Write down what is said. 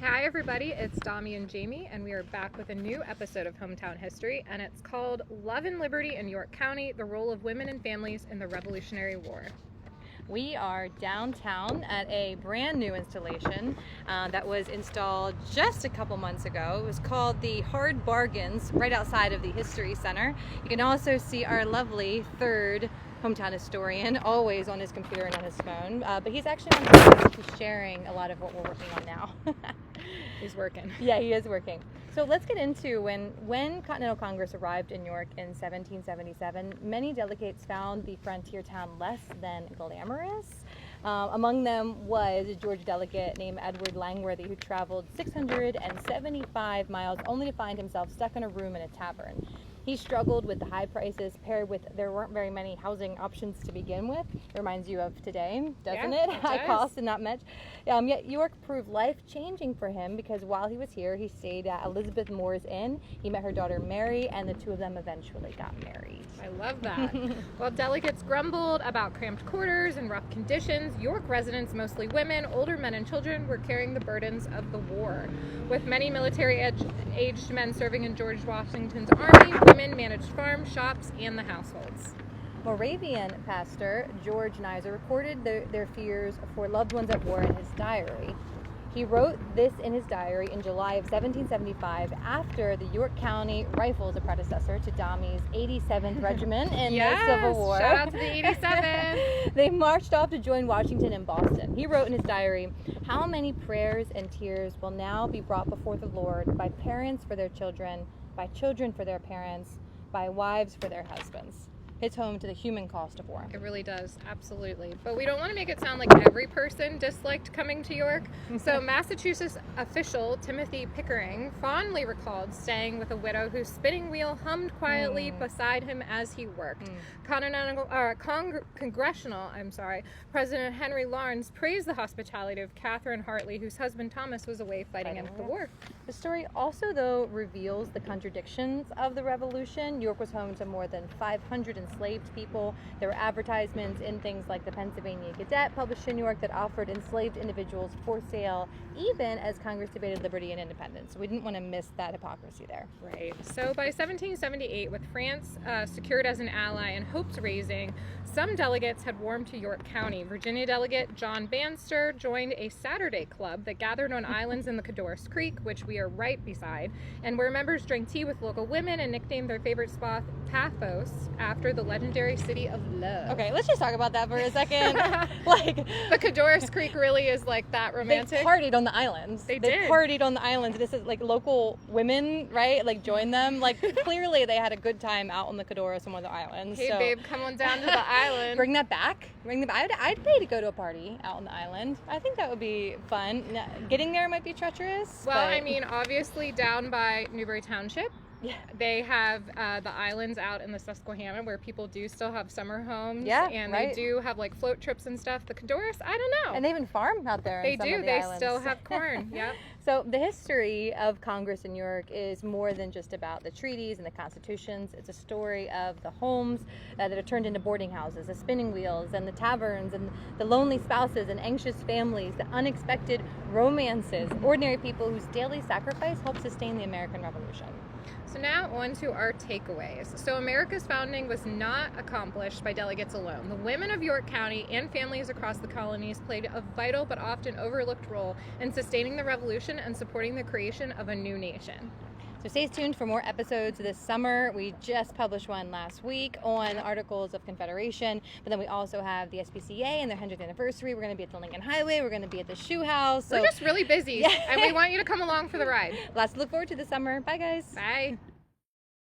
Hi everybody, it's Dami and Jamie, and we are back with a new episode of Hometown History, and it's called Love and Liberty in York County, the Role of Women and Families in the Revolutionary War. We are downtown at a brand new installation that was installed just a couple months ago. It was called the Hard Bargains, right outside of the History Center. You can also see our lovely third hometown historian, always on his computer and on his phone, but he's actually on campus. He's sharing a lot of what we're working on now. He's working. Yeah, he is working. So let's get into when Continental Congress arrived in York in 1777, many delegates found the frontier town less than glamorous. Among them was a Georgia delegate named Edward Langworthy, who traveled 675 miles only to find himself stuck in a room in a tavern. He struggled with the high prices paired with there weren't very many housing options to begin with. It reminds you of today, doesn't it? High cost and not much. Yet York proved life-changing for him because while he was here, he stayed at Elizabeth Moore's Inn. He met her daughter Mary, and the two of them eventually got married. I love that. While delegates grumbled about cramped quarters and rough conditions, York residents, mostly women, older men, and children, were carrying the burdens of the war. With many military-aged men serving in George Washington's army, women managed farms, shops, and the households. Moravian pastor George Nizer recorded their fears for loved ones at war in his diary. He wrote this in his diary in July of 1775 after the York County Rifles, a predecessor to Dami's 87th Regiment in the Civil War. Shout out to the 87. They marched off to join Washington in Boston. He wrote in his diary, "How many prayers and tears will now be brought before the Lord by parents for their children, by children for their parents, by wives for their husbands." Hits home to the human cost of war. It really does, absolutely. But we don't want to make it sound like every person disliked coming to York. So Massachusetts official Timothy Pickering fondly recalled staying with a widow whose spinning wheel hummed quietly beside him as he worked. Congressional President Henry Lawrence praised the hospitality of Catherine Hartley, whose husband Thomas was away fighting in the war. The story also, though, reveals the contradictions of the Revolution. York was home to more than 500 enslaved people. There were advertisements in things like the Pennsylvania Gazette, published in York, that offered enslaved individuals for sale, even as Congress debated liberty and independence. So we didn't want to miss that hypocrisy there. Right. So by 1778, with France secured as an ally and hopes raising, some delegates had warmed to York County. Virginia delegate John Banster joined a Saturday club that gathered on islands in the Codorus Creek, which we are right beside, and where members drank tea with local women and nicknamed their favorite spot Paphos after the legendary city of love. Okay, let's just talk about that for a second. The Codorus Creek really is like that romantic. They partied on the islands. They partied on the islands. This is like local women, right? Like joined them. Like clearly they had a good time out on the Codorus and one of the islands. Hey babe, come on down to the island. Bring that back. I'd pay to go to a party out on the island. I think that would be fun. Getting there might be treacherous. Well, I mean, obviously down by Newbury Township. Yeah. They have the islands out in the Susquehanna where people do still have summer homes. Yeah, and right. They do have like float trips and stuff. The Codorus, I don't know. And they even farm out there. They do. They still have corn. Yep. So the history of Congress in York is more than just about the treaties and the constitutions. It's a story of the homes that are turned into boarding houses, the spinning wheels and the taverns and the lonely spouses and anxious families, the unexpected romances, ordinary people whose daily sacrifice helped sustain the American Revolution. So now on to our takeaways. So America's founding was not accomplished by delegates alone. The women of York County and families across the colonies played a vital but often overlooked role in sustaining the revolution and supporting the creation of a new nation. So stay tuned for more episodes this summer. We just published one last week on Articles of Confederation, but then we also have the SPCA and their 100th anniversary. We're going to be at the Lincoln Highway. We're going to be at the Shoe House. We're just really busy, and we want you to come along for the ride. Lots to look forward to this summer. Bye, guys. Bye.